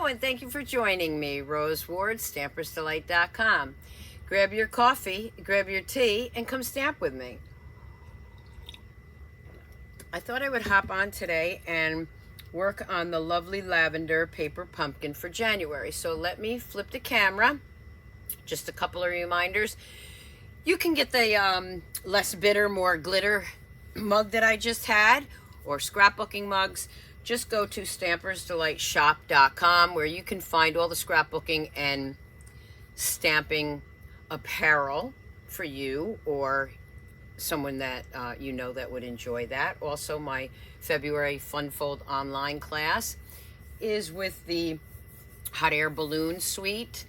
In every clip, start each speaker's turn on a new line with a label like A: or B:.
A: and thank you for joining me, Rose Ward, Stampersdelight.com. Grab your coffee, grab your tea, and come stamp with me. I thought I would hop on today and work on the lovely lavender paper pumpkin for January. So let me flip the camera. Just a couple of reminders. You can get the less bitter, more glitter mug that I just had, or scrapbooking mugs. Just go to Stampersdelightshop.com, where you can find all the scrapbooking and stamping apparel for you or someone that you know that would enjoy that. Also, my February Fun Fold online class is with the hot air balloon suite.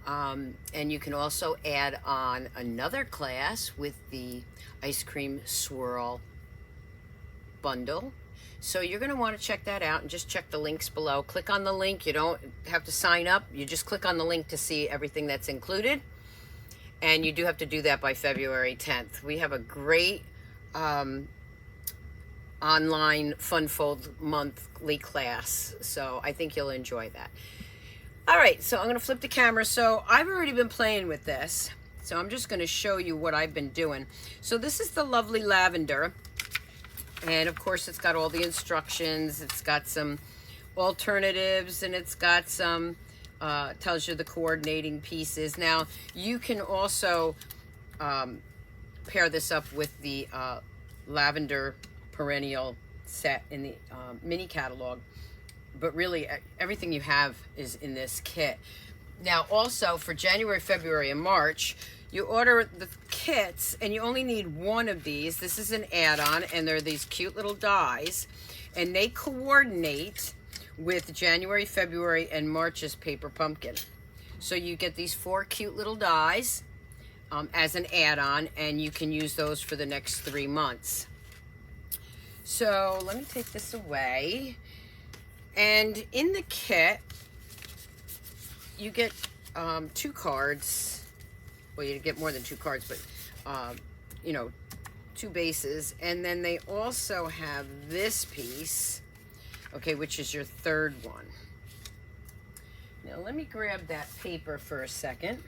A: And you can also add on another class with the Ice Cream Swirl bundle. So you're going to want to check that out and just check the links below. Click on the link. You don't have to sign up. You just click on the link to see everything that's included. And you do have to do that by February 10th. We have a great online Fun Fold monthly class. So I think you'll enjoy that. All right, so I'm going to flip the camera. So I've already been playing with this. So I'm just going to show you what I've been doing. So this is the lovely lavender. And of course, it's got all the instructions. It's got some alternatives, and it's got some, tells you the coordinating pieces. Now, you can also pair this up with the lavender perennial set in the mini catalog. But really, everything you have is in this kit. Now, also for January, February, and March, you order the kits, and you only need one of these. This is an add-on, and they're these cute little dies, and they coordinate with January, February, and March's paper pumpkin. So you get these 4 cute little dies as an add-on, and you can use those for the next 3 months. So let me take this away. And in the kit, you get 2 cards. Well, you get more than 2 cards, but, you know, 2 bases. And then they also have this piece, okay, which is your 3rd one. Now, let me grab that paper for a second.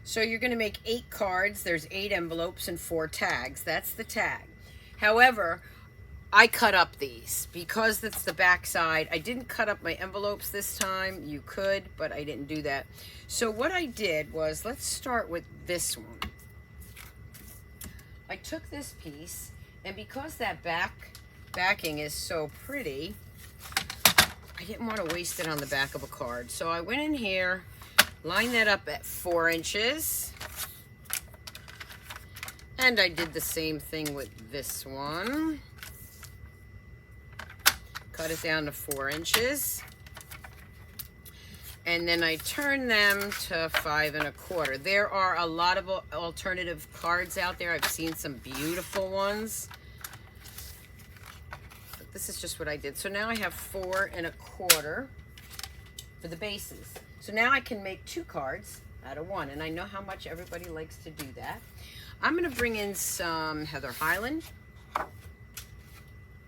A: So you're going to make 8 cards. There's 8 envelopes and 4 tags. That's the tag. However, I cut up these because it's the back side. I didn't cut up my envelopes this time. You could, but I didn't do that. So what I did was, let's start with this one. I took this piece, and because that backing is so pretty, I didn't want to waste it on the back of a card. So I went in here, lined that up at 4 inches. And I did the same thing with this one. Cut it down to 4 inches. And then I turn them to 5 1/4. There are a lot of alternative cards out there. I've seen some beautiful ones. But this is just what I did. So now I have 4 1/4 for the bases. So now I can make 2 cards out of 1. And I know how much everybody likes to do that. I'm going to bring in some Heather Highland.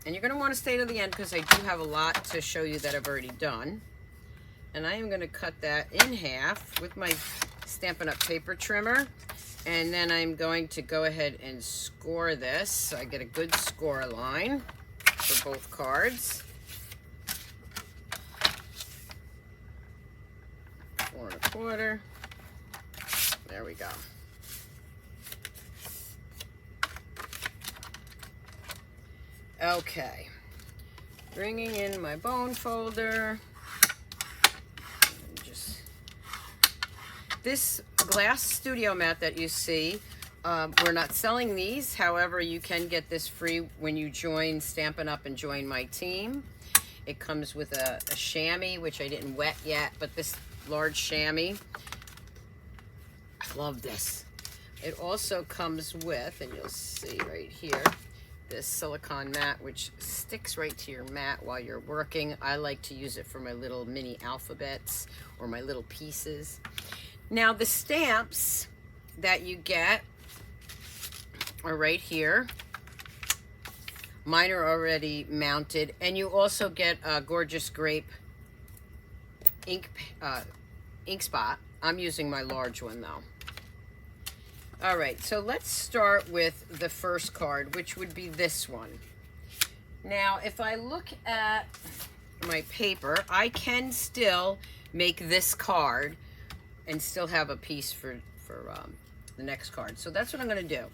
A: And you're going to want to stay to the end because I do have a lot to show you that I've already done. And I am going to cut that in half with my Stampin' Up! Paper trimmer. And then I'm going to go ahead and score this so I get a good score line for both cards. 4 1/4. There we go. Okay, bringing in my bone folder. This glass studio mat that you see, we're not selling these. However, you can get this free when you join Stampin' Up! And join my team. It comes with a chamois, which I didn't wet yet, but this large chamois, I love this. It also comes with, and you'll see right here, this silicone mat, which sticks right to your mat while you're working. I like to use it for my little mini alphabets or my little pieces. Now, the stamps that you get are right here. Mine are already mounted, and you also get a gorgeous grape ink spot. I'm using my large one though. All right, so let's start with the first card, which would be this one. Now, if I look at my paper, I can still make this card and still have a piece for the next card. So that's what I'm going to do.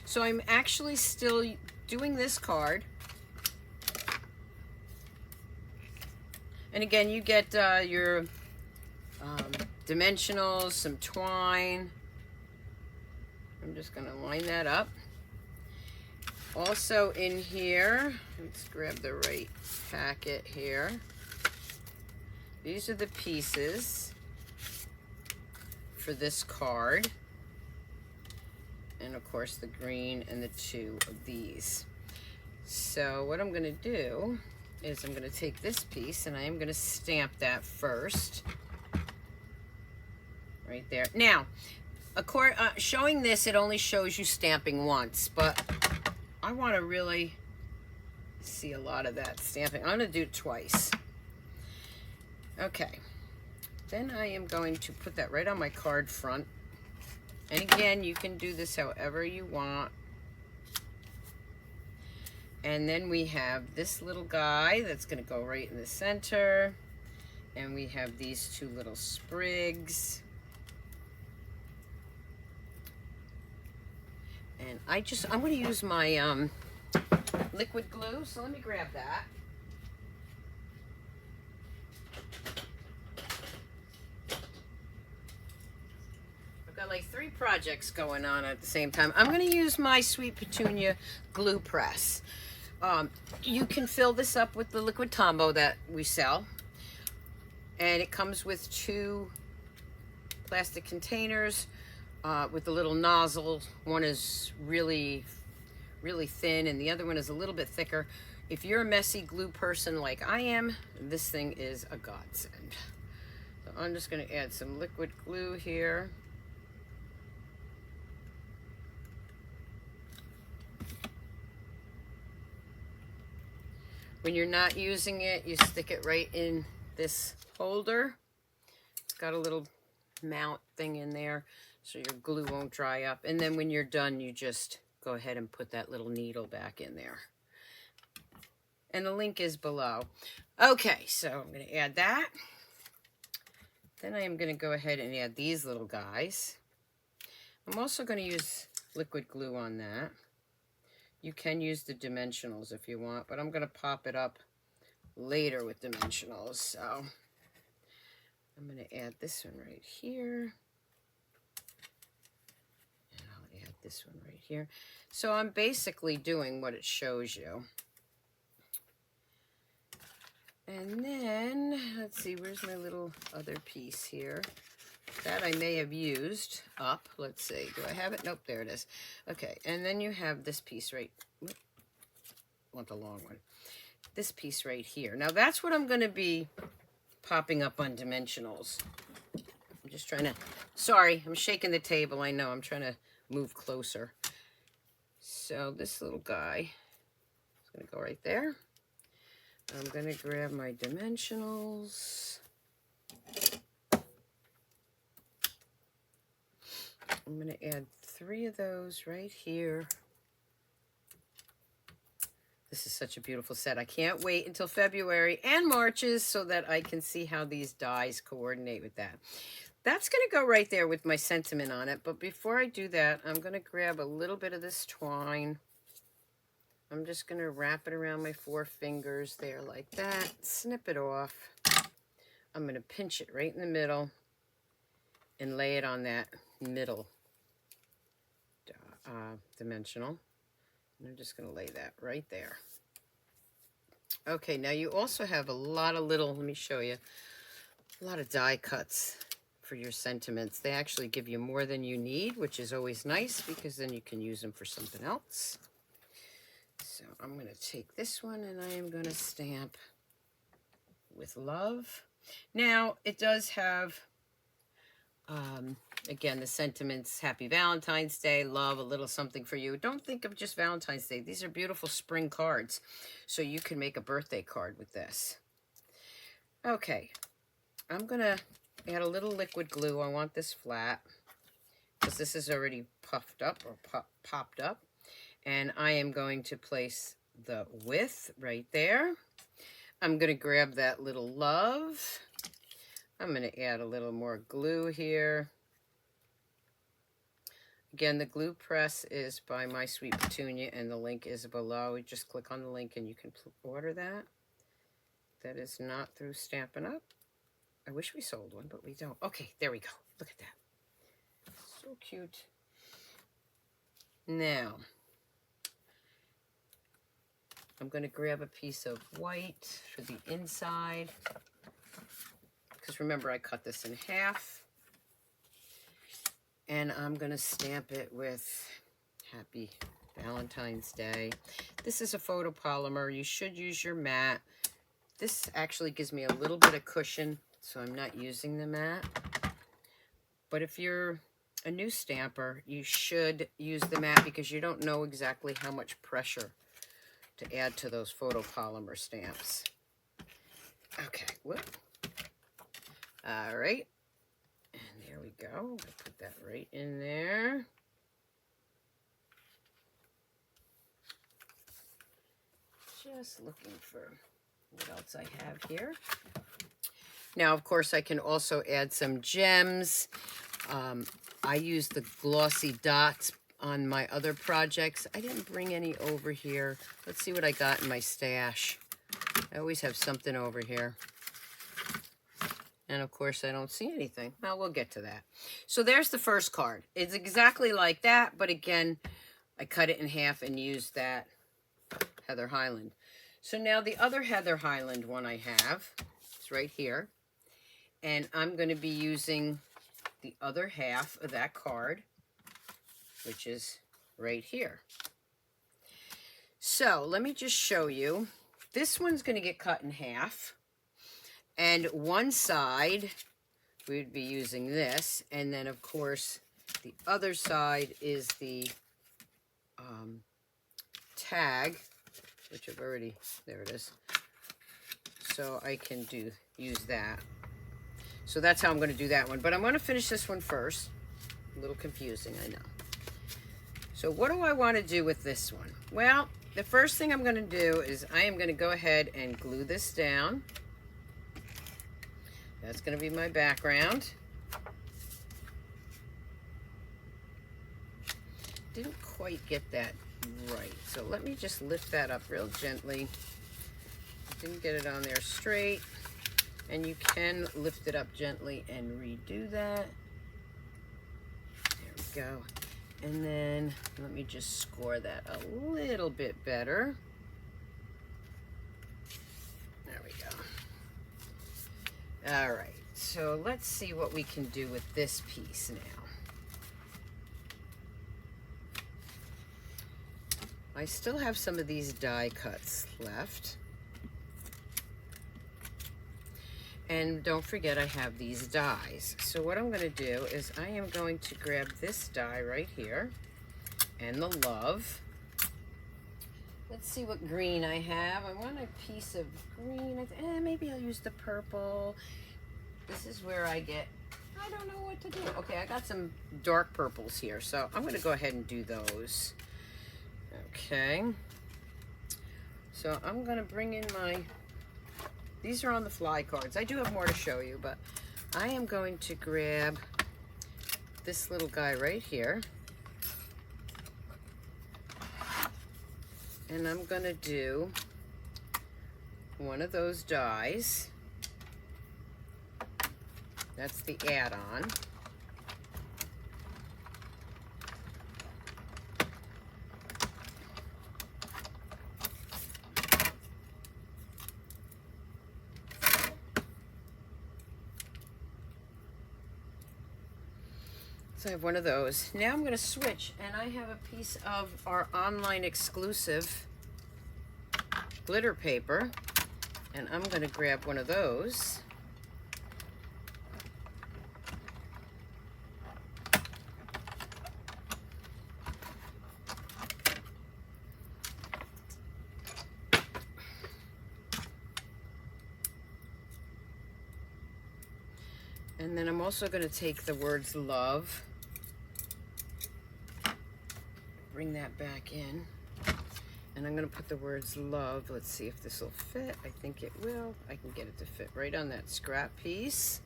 A: So I'm actually still doing this card. And again, you get your dimensionals, some twine. I'm just going to line that up. Also in here, let's grab the right packet here. These are the pieces for this card. And of course the green and the two of these. So what I'm going to do is I'm going to take this piece and I am going to stamp that first. Right there. Now, showing this, it only shows you stamping once, but I want to really see a lot of that stamping. I'm going to do it twice. Okay. Then I am going to put that right on my card front. And again, you can do this however you want. And then we have this little guy that's going to go right in the center. And we have these two little sprigs. And I'm going to use my liquid glue, so let me grab that. I've got like 3 projects going on at the same time. I'm going to use my Sweet Petunia glue press. You can fill this up with the liquid Tombow that we sell. And it comes with 2 plastic containers. With the little nozzle. One is really thin and the other one is a little bit thicker. If you're a messy glue person like I am, this thing is a godsend. So I'm just going to add some liquid glue here. When you're not using it, you stick it right in this holder. It's got a little mount thing in there, so your glue won't dry up. And then when you're done, you just go ahead and put that little needle back in there. And the link is below. Okay, so I'm going to add that. Then I am going to go ahead and add these little guys. I'm also going to use liquid glue on that. You can use the dimensionals if you want, but I'm going to pop it up later with dimensionals. So I'm going to add this one right here. This one right here. So I'm basically doing what it shows you. And then, let's see, where's my little other piece here? That I may have used up. Let's see, do I have it? Nope, there it is. Okay, and then you have this piece right, want the long one. This piece right here. Now that's what I'm going to be popping up on dimensionals. I'm just trying to, sorry, I'm shaking the table. I know, I'm trying to move closer. So this little guy is going to go right there. I'm going to grab my dimensionals. I'm going to add 3 of those right here. This is such a beautiful set. I can't wait until February and Marches so that I can see how these dies coordinate with that. That's going to go right there with my sentiment on it. But before I do that, I'm going to grab a little bit of this twine. I'm just going to wrap it around my 4 fingers there like that. Snip it off. I'm going to pinch it right in the middle and lay it on that middle dimensional. And I'm just going to lay that right there. Okay, now you also have a lot of little, let me show you, a lot of die cuts for your sentiments. They actually give you more than you need, which is always nice because then you can use them for something else. So I'm going to take this one and I am going to stamp with love. Now it does have, again, the sentiments, Happy Valentine's Day, love, a little something for you. Don't think of just Valentine's Day. These are beautiful spring cards. So you can make a birthday card with this. Okay. I'm going to add a little liquid glue. I want this flat because this is already puffed up or popped up. And I am going to place the width right there. I'm going to grab that little love. I'm going to add a little more glue here. Again, the glue press is by My Sweet Petunia, and the link is below. You just click on the link and you can order that. That is not through Stampin' Up. I wish we sold one, but we don't. Okay, there we go. Look at that. So cute. Now, I'm going to grab a piece of white for the inside. Because remember, I cut this in half. And I'm going to stamp it with Happy Valentine's Day. This is a photopolymer. You should use your matte. This actually gives me a little bit of cushion, so I'm not using the matte. But if you're a new stamper, you should use the matte because you don't know exactly how much pressure to add to those photopolymer stamps. Okay, whoop. All right. And there we go. I'm going to put that right in there. Just looking for what else I have here. Now, of course, I can also add some gems. I use the glossy dots on my other projects. I didn't bring any over here. Let's see what I got in my stash. I always have something over here. And of course, I don't see anything. Well, we'll get to that. So there's the first card. It's exactly like that, but again, I cut it in half and used that Heather Highland. So now the other Heather Highland one I have, it's right here. And I'm going to be using the other half of that card, which is right here. So let me just show you. This one's going to get cut in half. And one side, we'd be using this. And then, of course, the other side is the tag, which I've already, there it is. So I can use that. So that's how I'm going to do that one. But I'm going to finish this one first. A little confusing, I know. So what do I want to do with this one? Well, the first thing I'm going to do is I am going to go ahead and glue this down. That's going to be my background. Didn't quite get that right. So let me just lift that up real gently. Didn't get it on there straight. And you can lift it up gently and redo that. There we go. And then let me just score that a little bit better. There we go. All right, so let's see what we can do with this piece now. I still have some of these die cuts left. And don't forget I have these dies. So what I'm going to do is I am going to grab this die right here and the love. Let's see what green I have. I want a piece of green. Maybe I'll use the purple. This is where I don't know what to do. Okay, I got some dark purples here, so I'm going to go ahead and do those. Okay. So I'm going to bring in these are on the fly cards. I do have more to show you, but I am going to grab this little guy right here. And I'm going to do one of those dies. That's the add-on. So I have one of those. Now I'm going to switch, and I have a piece of our online exclusive glitter paper, and I'm going to grab one of those. And then I'm also going to take the words love, bring that back in, and I'm going to put the words love. Let's see if this will fit. I think it will. I can get it to fit right on that scrap piece.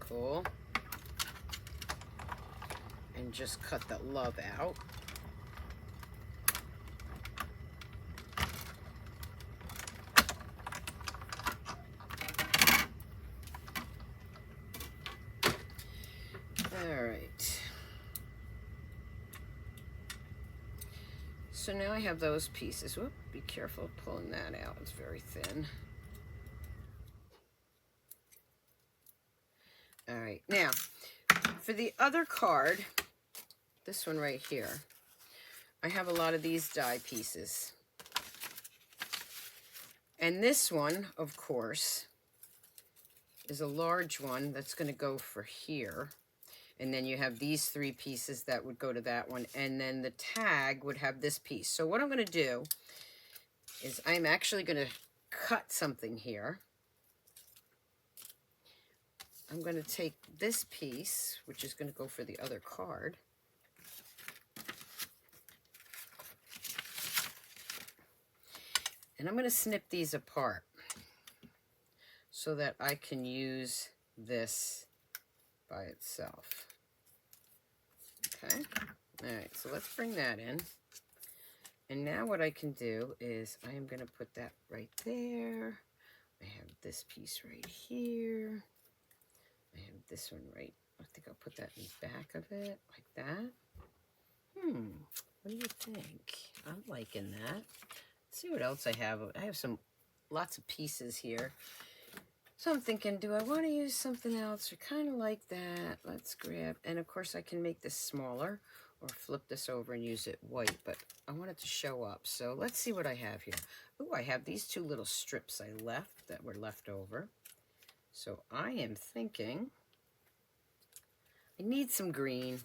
A: Cool. And just cut the love out. All right. So now I have those pieces. Whoop, be careful of pulling that out. It's very thin. All right, now for the other card, this one right here, I have a lot of these die pieces. And this one, of course, is a large one that's going to go for here. And then you have these 3 pieces that would go to that one. And then the tag would have this piece. So what I'm going to do is I'm actually going to cut something here. I'm going to take this piece, which is going to go for the other card. And I'm going to snip these apart so that I can use this by itself. Okay. All right, so let's bring that in. And now what I can do is I am going to put that right there. I have this piece right here. I have this one right. I think I'll put that in the back of it like that. What do you think? I'm liking that. Let's see what else I have. I have lots of pieces here. So I'm thinking, do I want to use something else or kind of like that? Let's grab, and of course I can make this smaller or flip this over and use it white, but I want it to show up. So let's see what I have here. Oh, I have these 2 little strips I left that were left over. So I am thinking I need some green.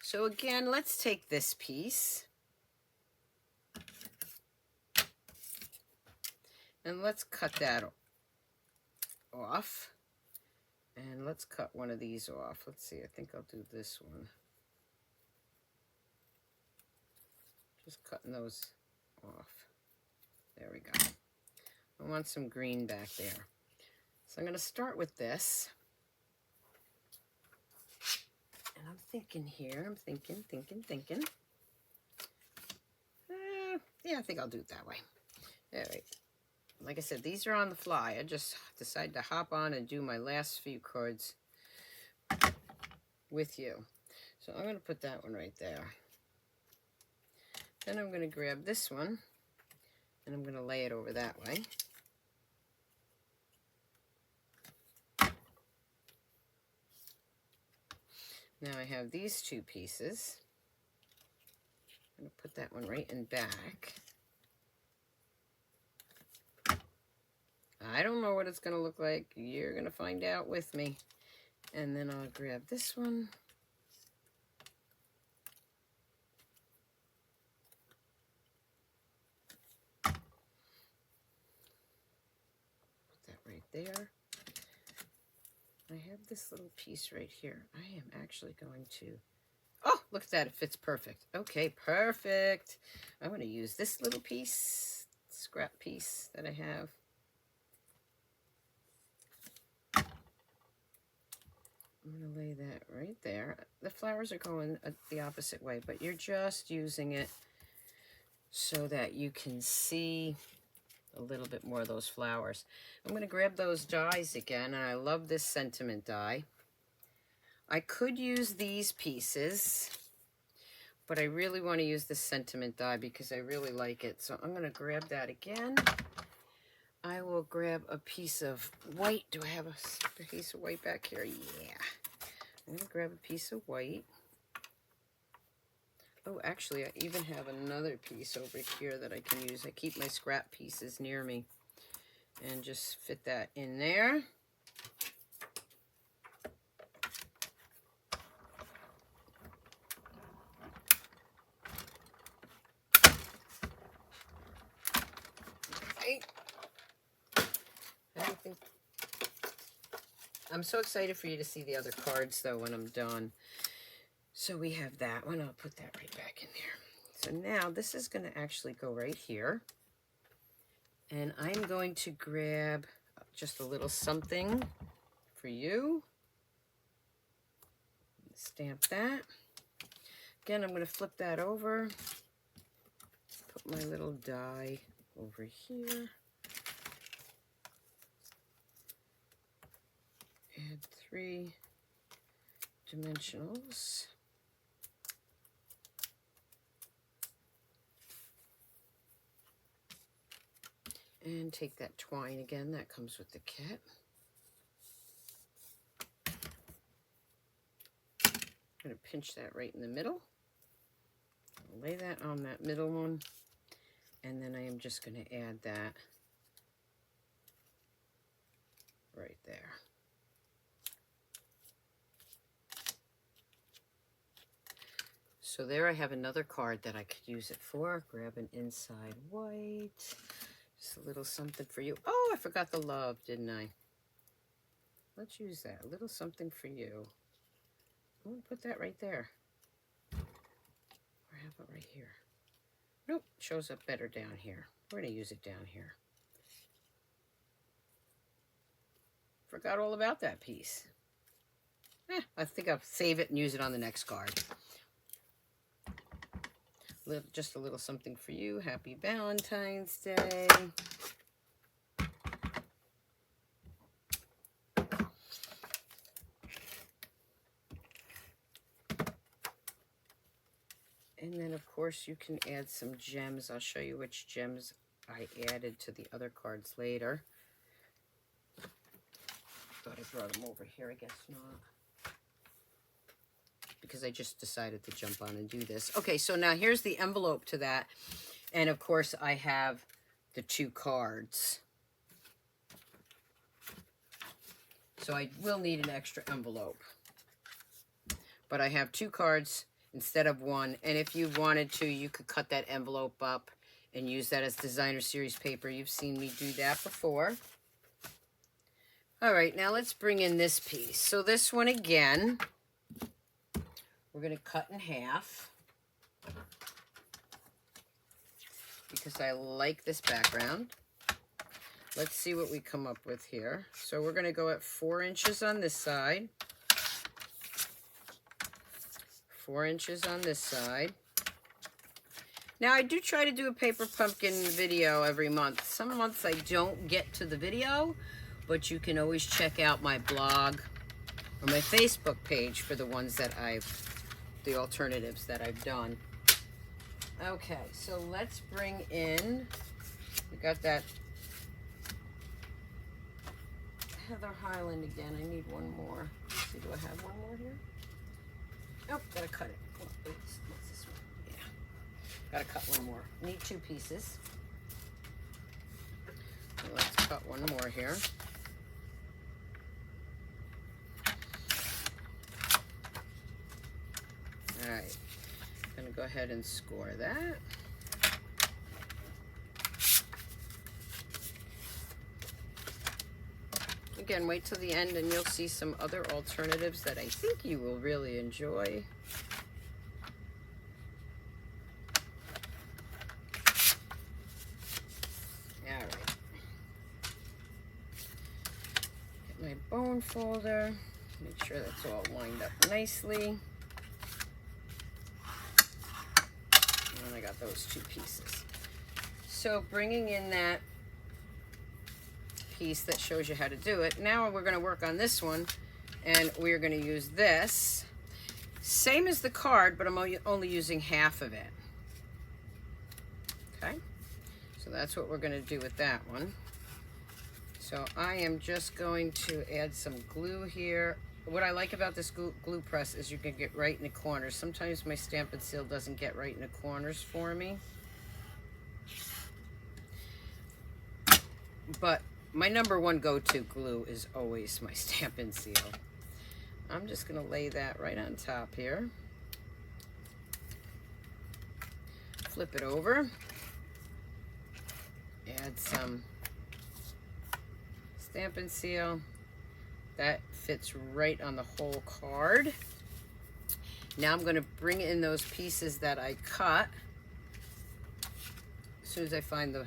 A: So again, let's take this piece and let's cut that off. And let's cut one of these off. Let's see, I think I'll do this one. Just cutting those off. There we go. I want some green back there. So I'm going to start with this. And I'm thinking here, I'm thinking. Yeah, I think I'll do it that way. All right. Like I said, these are on the fly. I just decided to hop on and do my last few cards with you. So I'm going to put that one right there. Then I'm going to grab this one, and I'm going to lay it over that way. Now I have these 2 pieces. I'm going to put that one right in back. I don't know what it's going to look like. You're going to find out with me. And then I'll grab this one. Put that right there. I have this little piece right here. I am actually going to... Oh, look at that. It fits perfect. Okay, perfect. I'm going to use this little piece, scrap piece that I have. I'm going to lay that right there. The flowers are going the opposite way, but you're just using it so that you can see a little bit more of those flowers. I'm going to grab those dies again, and I love this sentiment die. I could use these pieces, but I really want to use this sentiment die because I really like it. So I'm going to grab that again. I will grab a piece of white. Do I have a piece of white back here? Yeah. I'm going to grab a piece of white. Oh, actually, I even have another piece over here that I can use. I keep my scrap pieces near me. And just fit that in there. I'm so excited for you to see the other cards, though, when I'm done. So we have that one. I'll put that right back in there. So now this is going to actually go right here. And I'm going to grab just a little something for you. Stamp that. Again, I'm going to flip that over. Put my little die over here. Add 3 dimensionals. And take that twine again, that comes with the kit. I'm going to pinch that right in the middle. I'll lay that on that middle one. And then I am just going to add that right there. So there I have another card that I could use it for. Grab an inside white. Just a little something for you. Oh, I forgot the love, didn't I? Let's use that. A little something for you. I'm going to put that right there. Or have it right here. Nope, shows up better down here. We're going to use it down here. Forgot all about that piece. I think I'll save it and use it on the next card. Just a little something for you. Happy Valentine's Day. And then, of course, you can add some gems. I'll show you which gems I added to the other cards later. Thought I brought them over here. I guess not. Because I just decided to jump on and do this. Okay, so now here's the envelope to that. And of course I have the 2 cards. So I will need an extra envelope. But I have 2 cards instead of 1. And if you wanted to, you could cut that envelope up and use that as designer series paper. You've seen me do that before. All right, now let's bring in this piece. So this one again, we're going to cut in half because I like this background. Let's see what we come up with here. So we're going to go at 4 inches on this side, 4 inches on this side. Now I do try to do a paper pumpkin video every month. Some months I don't get to the video, but you can always check out my blog or my Facebook page for the ones that the alternatives that I've done. Okay, so let's bring in, we got that Heather Highland again. I need one more. Let's see, do I have one more here? Oh, gotta cut it. Oh, what's this one? Yeah, gotta cut one more. Need 2 pieces. So let's cut one more here. All right, I'm gonna go ahead and score that. Again, wait till the end and you'll see some other alternatives that I think you will really enjoy. All right. Get my bone folder. Make sure that's all lined up nicely. And I got those 2 pieces. So bringing in that piece that shows you how to do it. Now we're going to work on this one, and we're going to use this. Same as the card, but I'm only using half of it. Okay? So that's what we're going to do with that one. So I am just going to add some glue here. What I like about this glue press is you can get right in the corners. Sometimes my Stamp and Seal doesn't get right in the corners for me. But my #1 go-to glue is always my Stamp and Seal. I'm just going to lay that right on top here. Flip it over. Add some Stamp and Seal. That fits right on the whole card. Now I'm going to bring in those pieces that I cut. As soon as I find the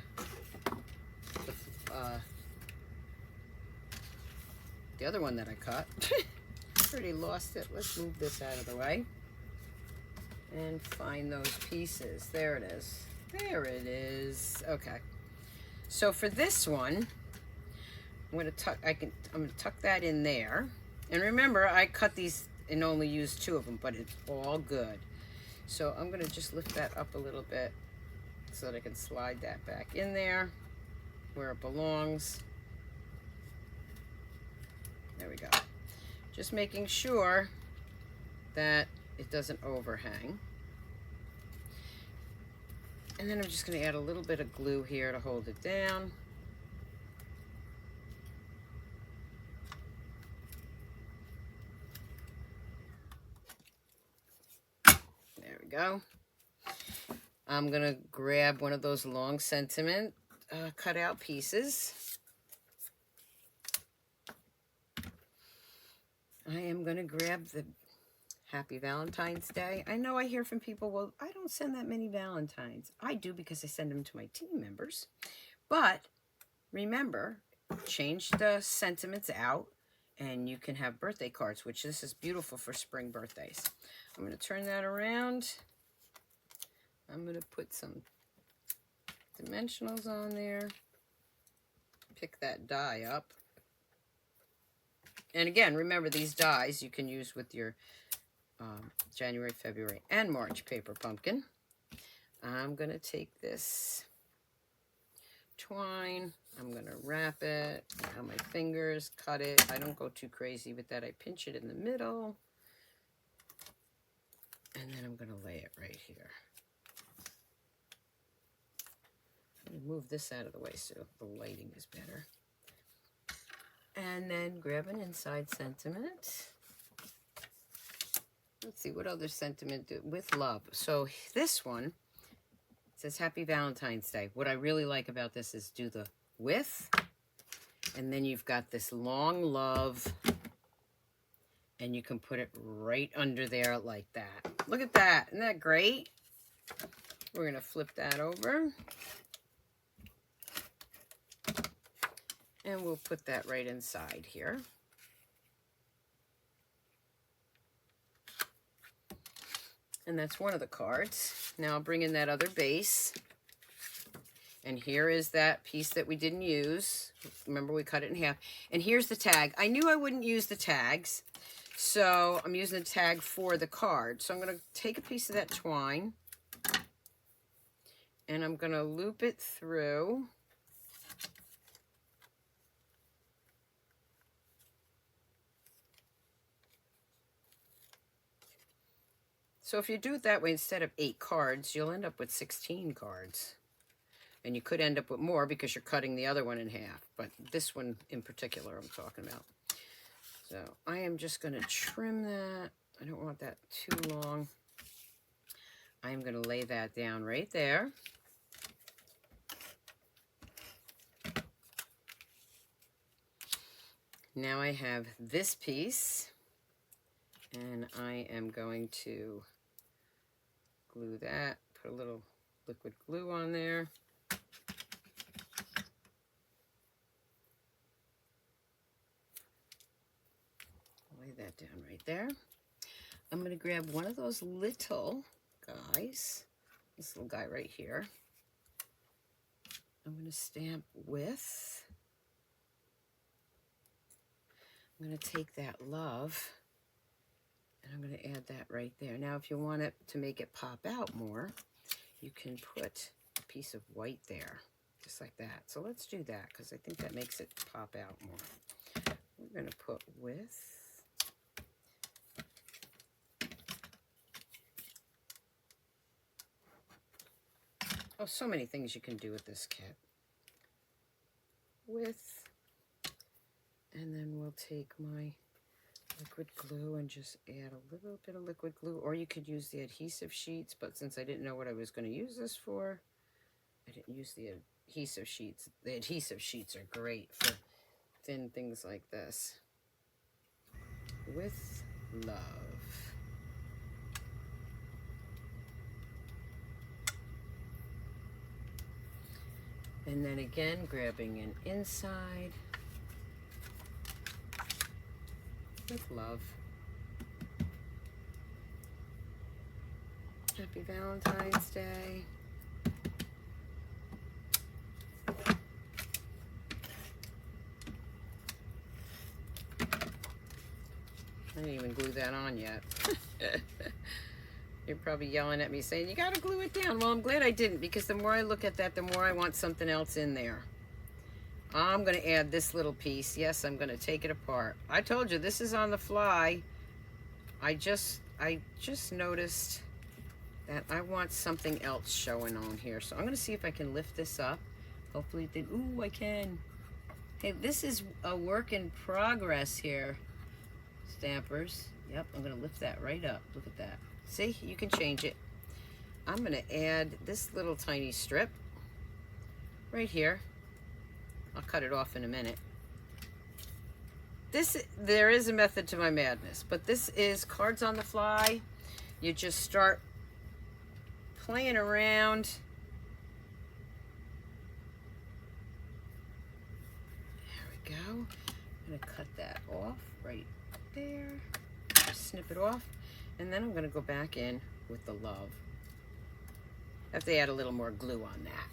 A: other one that I cut. Already lost it. Let's move this out of the way and find those pieces. There it is. There it is. Okay. So for this one, I'm going to tuck that in there. And remember, I cut these and only used 2 of them, but it's all good. So I'm going to just lift that up a little bit so that I can slide that back in there where it belongs. There we go. Just making sure that it doesn't overhang. And then I'm just going to add a little bit of glue here to hold it down. There we go. I'm going to grab one of those long sentiment cutout pieces. I am going to grab the Happy Valentine's Day. I know I hear from people, well, I don't send that many Valentines. I do because I send them to my team members. But remember, change the sentiments out and you can have birthday cards, which this is beautiful for spring birthdays. I'm going to turn that around. I'm going to put some dimensionals on there. Pick that die up. And again, remember these dies you can use with your January, February, and March paper pumpkin. I'm going to take this twine. I'm going to wrap it around my fingers, cut it. I don't go too crazy with that. I pinch it in the middle. And then I'm going to lay it right here. I'm going to move this out of the way so the lighting is better. And then grab an inside sentiment. Let's see, what other sentiment do with love? So this one says Happy Valentine's Day. What I really like about this is do the with, and then you've got this long love, and you can put it right under there like that. Look at that. Isn't that great? We're going to flip that over. And we'll put that right inside here. And that's one of the cards. Now I'll bring in that other base. And here is that piece that we didn't use. Remember, we cut it in half. And here's the tag. I knew I wouldn't use the tags, so I'm using the tag for the card. So I'm going to take a piece of that twine, and I'm going to loop it through. So if you do it that way, instead of 8 cards, you'll end up with 16 cards. And you could end up with more because you're cutting the other one in half. But this one in particular I'm talking about. So I am just going to trim that. I don't want that too long. I am going to lay that down right there. Now I have this piece. And I am going to glue that, put a little liquid glue on there. Lay that down right there. I'm going to grab one of those little guys, this little guy right here. I'm going to stamp with. I'm going to take that love. And I'm going to add that right there. Now, if you want it to make it pop out more, you can put a piece of white there, just like that. So let's do that, because I think that makes it pop out more. We're going to put with. Oh, so many things you can do with this kit. With. And then we'll take my liquid glue and just add a little bit of liquid glue, or you could use the adhesive sheets, but since I didn't know what I was going to use this for, I didn't use the adhesive sheets. The adhesive sheets are great for thin things like this. with love. And then again, grabbing an inside with love. Happy Valentine's Day. I didn't even glue that on yet. You're probably yelling at me saying, you gotta glue it down. Well, I'm glad I didn't, because the more I look at that, the more I want something else in there. I'm gonna add this little piece. Yes, I'm gonna take it apart. I told you, this is on the fly. I just noticed that I want something else showing on here. So I'm gonna see if I can lift this up. Hopefully it did. Ooh, I can. Hey, this is a work in progress here, Stampers. Yep, I'm gonna lift that right up. Look at that. See, you can change it. I'm gonna add this little tiny strip right here. I'll cut it off in a minute. There is a method to my madness, but this is cards on the fly. You just start playing around. There we go. I'm gonna cut that off right there. Just snip it off, and then I'm gonna go back in with the love. I have to add a little more glue on that.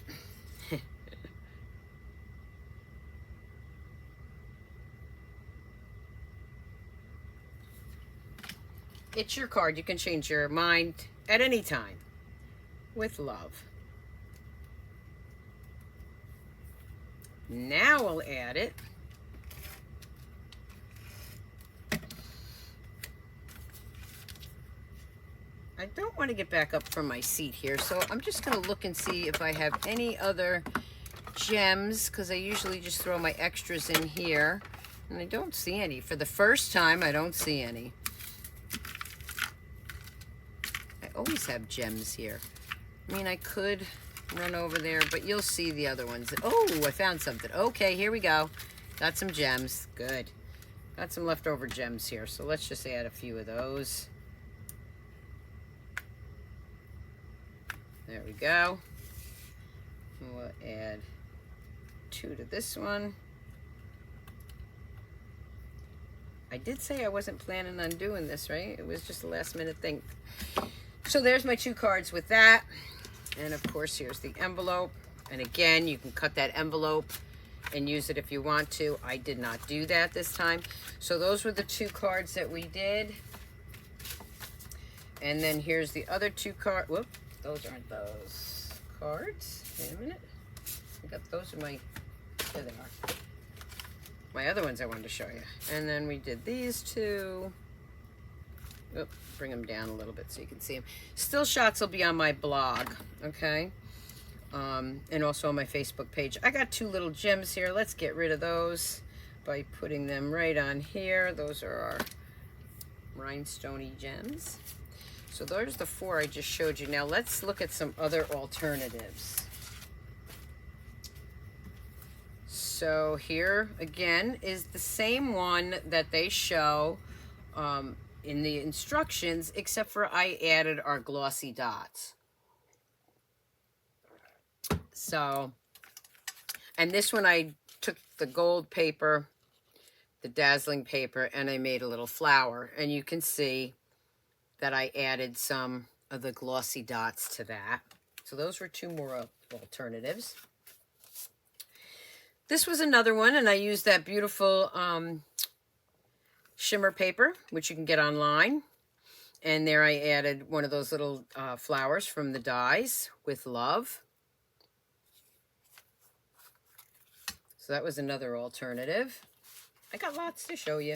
A: It's your card. You can change your mind at any time with love. Now we'll add it. I don't want to get back up from my seat here, so I'm just going to look and see if I have any other gems, because I usually just throw my extras in here, and I don't see any. For the first time, I don't see any. I always have gems here. I mean, I could run over there, but you'll see the other ones. Oh, I found something. Okay, here we go. Got some gems. Good. Got some leftover gems here, so let's just add a few of those. There we go. And we'll add 2 to this one. I did say I wasn't planning on doing this, right? It was just a last minute thing. So there's my 2 cards with that. And of course, here's the envelope. And again, you can cut that envelope and use it if you want to. I did not do that this time. So those were the 2 cards that we did. And then here's the other 2 cards. Whoop. Those aren't those cards. Wait a minute. I got those in my, there they are. My other ones I wanted to show you. And then we did these 2. Oop, bring them down a little bit so you can see them. Still shots will be on my blog, okay? And also on my Facebook page. I got 2 little gems here. Let's get rid of those by putting them right on here. Those are our rhinestoney gems. So there's the 4 I just showed you. Now let's look at some other alternatives. So here again is the same one that they show in the instructions, except for I added our glossy dots. So, and this one I took the gold paper, the dazzling paper, and I made a little flower, and you can see that I added some of the glossy dots to that. So those were 2 more alternatives. This was another one, and I used that beautiful shimmer paper, which you can get online. And there I added one of those little flowers from the dies with love. So that was another alternative. I got lots to show you.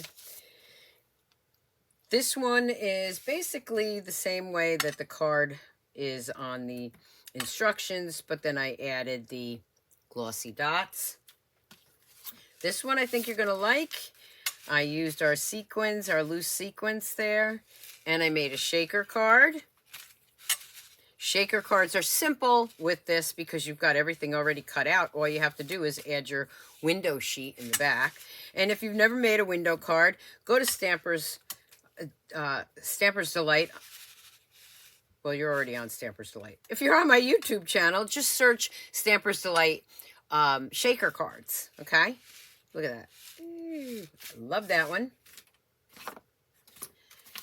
A: This one is basically the same way that the card is on the instructions, but then I added the glossy dots. This one I think you're going to like. I used our sequins, our loose sequins there, and I made a shaker card. Shaker cards are simple with this because you've got everything already cut out. All you have to do is add your window sheet in the back. And if you've never made a window card, go to Stampers Stampersdelight. Well, you're already on Stampersdelight. If you're on my YouTube channel, just search Stampersdelight shaker cards. Okay, look at that. Love that one.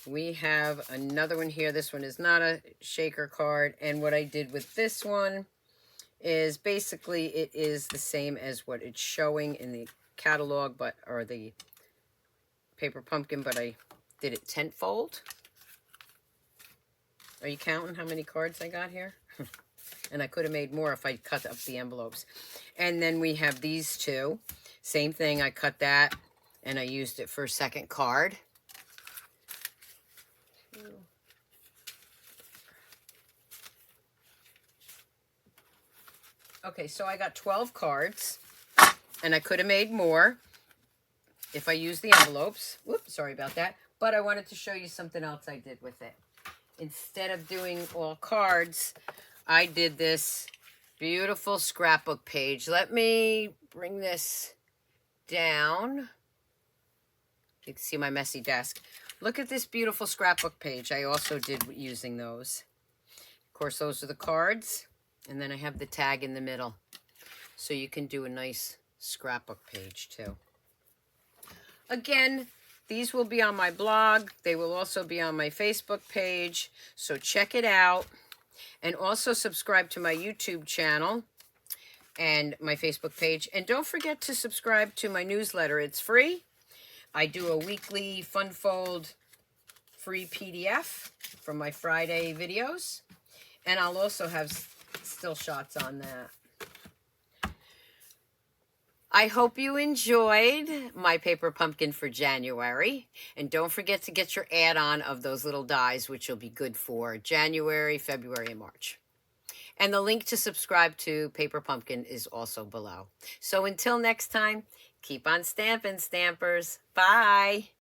A: We have another one here. This one is not a shaker card. And what I did with this one is basically it is the same as what it's showing in the catalog, or the paper pumpkin, but I did it tenfold. Are you counting how many cards I got here? And I could have made more if I cut up the envelopes. And then we have these two. Same thing, I cut that and I used it for a second card. Okay, so I got 12 cards, and I could have made more if I used the envelopes. Whoops, sorry about that. But I wanted to show you something else I did with it. Instead of doing all cards, I did this beautiful scrapbook page. Let me bring this down. You can see my messy desk. Look at this beautiful scrapbook page. I also did using those. Of course, those are the cards. And then I have the tag in the middle. So you can do a nice scrapbook page too. Again, these will be on my blog. They will also be on my Facebook page. So check it out. And also subscribe to my YouTube channel and my Facebook page. And don't forget to subscribe to my newsletter. It's free. I do a weekly Fun Fold free PDF from my Friday videos. And I'll also have still shots on that. I hope you enjoyed my paper pumpkin for January. And don't forget to get your add-on of those little dies, which will be good for January, February, and March. And the link to subscribe to Paper Pumpkin is also below. So until next time, keep on stamping, Stampers. Bye.